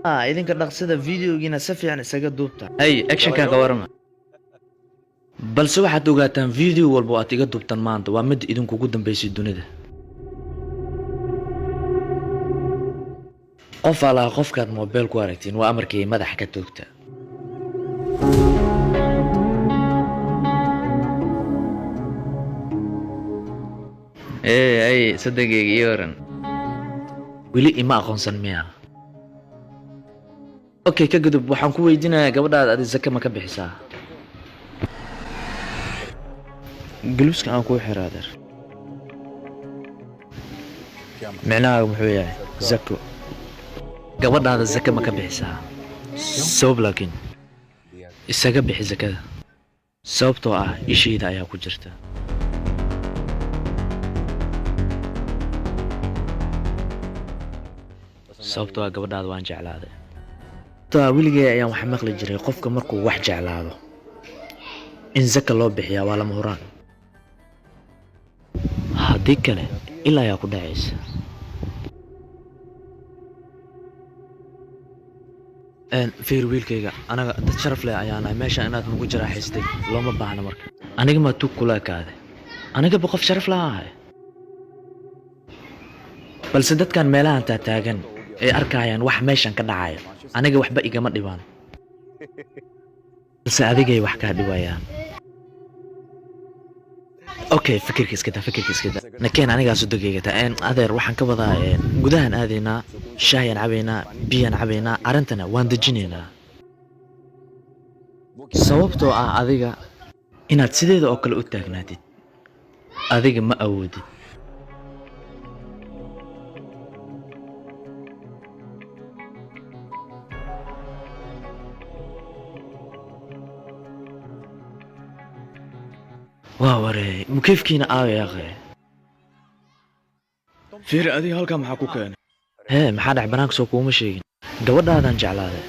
idinka dhaqsada videogiina si fiican isaga duubta ay actionkan ka warama balse waxaad ogaataan video walba aad iga duubtan maanta waa mid idinkugu dambeysay dunida qof ala qofkaad mobile ku aragtiin waa amarkii madax ka toogta ay saddegeega iyo oran wili ima aqoonsan miya okay ka gudub waxaan ku weydiinayaa gabadhaada aad zaka ma ka bixisaa guluska aan ku xiraader macnaheedu muxuu yahay zako gabadhaada zaka ma ka bixisaa sabab laakiin isaga bixi zakada sababtoo ah ishiida ayaa ku jirta sababtoo ah gabadhaada waan jeclaaday taa wiligay ayaan wax maqli jiray qofka markuu wax jeclaado in zaka loo bixiyaa waa lama huraan haddii kale ilaa ayaa ku dhacaysa fiir wiilkayga anaga dad sharaf leh ayaan ahay meesha inaad nagu jaraaxaystay looma baahna marka aniga ma tug kula kaade aniga ba qof sharaf leh ahay balse dadkan meelahan taagan ay arkayaan wax meeshan ka dhacaya aniga waxba igama dhibaan balse adigay wax ka dhibayaan okay fikirkiis kada nakeen aniga soo dagayga adeer waxaan ka wadaa gudahan aadayna shaayan cabayna biyan cabayna arintana waan dajinayna sababtoo ah adiga inaad sideeda oo kale u taagnaatid adiga ma awoodid واوري مكيفكينا يا اخي فير ادي هلكا maxaa ku keenay maxaa dhac banaanka soo kuma sheegin gabadhaadan jeclaaday